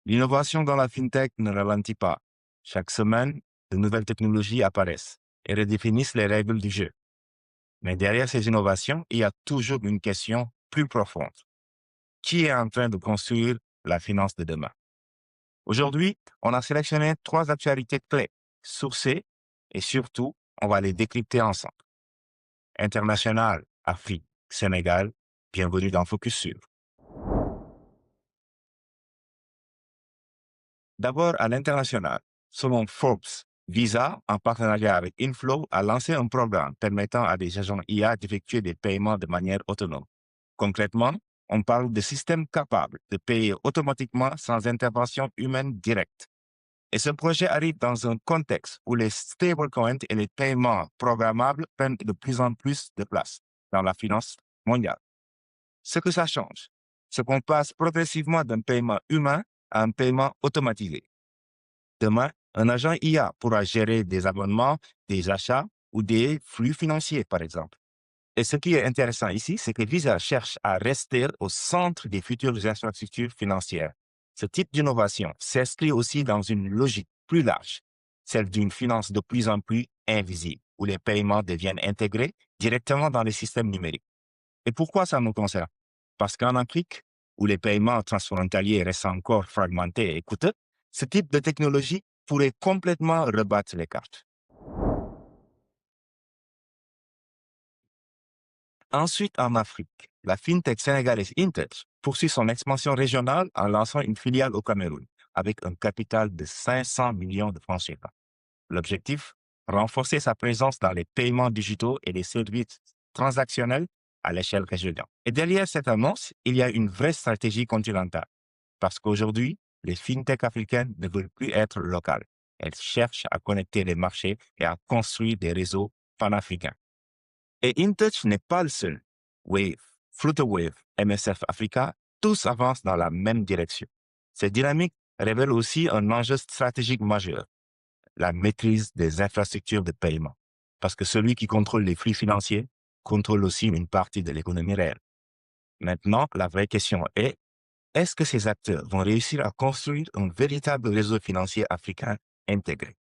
L'innovation dans la fintech ne ralentit pas. Chaque semaine, de nouvelles technologies apparaissent et redéfinissent les règles du jeu. Mais derrière ces innovations, il y a toujours une question plus profonde. Qui est en train de construire la finance de demain? Aujourd'hui, on a sélectionné 3 actualités clés, sourcées et surtout, on va les décrypter ensemble. International, Afrique, Sénégal, bienvenue dans Focus Sur. D'abord, à l'international, selon Forbes, Visa, en partenariat avec Inflow, a lancé un programme permettant à des agents IA d'effectuer des paiements de manière autonome. Concrètement, on parle de systèmes capables de payer automatiquement sans intervention humaine directe. Et ce projet arrive dans un contexte où les stablecoins et les paiements programmables prennent de plus en plus de place dans la finance mondiale. Ce que ça change, c'est qu'on passe progressivement d'un paiement humain à un paiement automatisé. Demain, un agent IA pourra gérer des abonnements, des achats ou des flux financiers, par exemple. Et ce qui est intéressant ici, c'est que Visa cherche à rester au centre des futures infrastructures financières. Ce type d'innovation s'inscrit aussi dans une logique plus large, celle d'une finance de plus en plus invisible, où les paiements deviennent intégrés directement dans les systèmes numériques. Et pourquoi ça nous concerne? Parce qu'en Afrique, où les paiements transfrontaliers restent encore fragmentés et coûteux, ce type de technologie pourrait complètement rebattre les cartes. Ensuite, en Afrique, la fintech sénégalaise Intouch poursuit son expansion régionale en lançant une filiale au Cameroun avec un capital de 500 millions de francs CFA. L'objectif, renforcer sa présence dans les paiements digitaux et les services transactionnels à l'échelle régionale. Et derrière cette annonce, il y a une vraie stratégie continentale. Parce qu'aujourd'hui, les fintechs africaines ne veulent plus être locales. Elles cherchent à connecter les marchés et à construire des réseaux panafricains. Et InTouch n'est pas le seul. Wave, Flutterwave, MSF Africa, tous avancent dans la même direction. Cette dynamique révèle aussi un enjeu stratégique majeur, la maîtrise des infrastructures de paiement. Parce que celui qui contrôle les flux financiers contrôle aussi une partie de l'économie réelle. Maintenant, la vraie question est-ce que ces acteurs vont réussir à construire un véritable réseau financier africain intégré?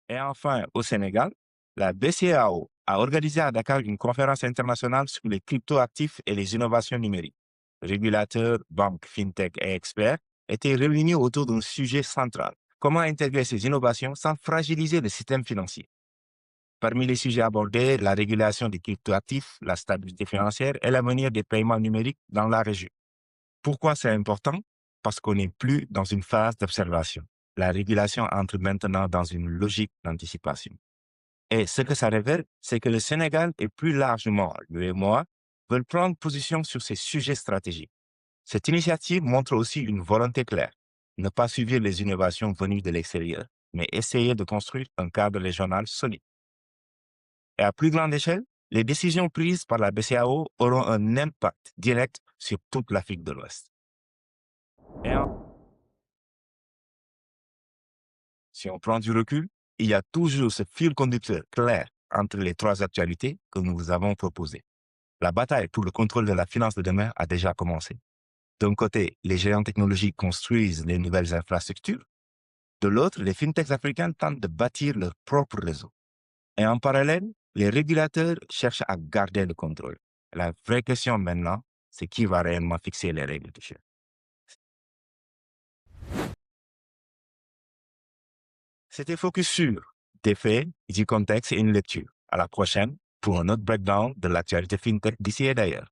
Et enfin, au Sénégal, la BCEAO a organisé à Dakar une conférence internationale sur les cryptoactifs et les innovations numériques. Régulateurs, banques, fintech et experts étaient réunis autour d'un sujet central. Comment intégrer ces innovations sans fragiliser le système financier? Parmi les sujets abordés, la régulation des cryptoactifs, la stabilité financière et l'avenir des paiements numériques dans la région. Pourquoi c'est important? Parce qu'on n'est plus dans une phase d'observation. La régulation entre maintenant dans une logique d'anticipation. Et ce que ça révèle, c'est que le Sénégal et plus largement l'UEMOA veulent prendre position sur ces sujets stratégiques. Cette initiative montre aussi une volonté claire, ne pas suivre les innovations venues de l'extérieur, mais essayer de construire un cadre régional solide. Et à plus grande échelle, les décisions prises par la BCEAO auront un impact direct sur toute l'Afrique de l'Ouest. Et si on prend du recul, il y a toujours ce fil conducteur clair entre les 3 actualités que nous vous avons proposées. La bataille pour le contrôle de la finance de demain a déjà commencé. D'un côté, les géants technologiques construisent les nouvelles infrastructures. De l'autre, les fintechs africains tentent de bâtir leur propre réseau. Et en parallèle, les régulateurs cherchent à garder le contrôle. La vraie question maintenant, c'est qui va réellement fixer les règles du jeu. C'était Focus sur des faits, du contexte et une lecture. À la prochaine pour un autre breakdown de l'actualité fintech d'ici et d'ailleurs.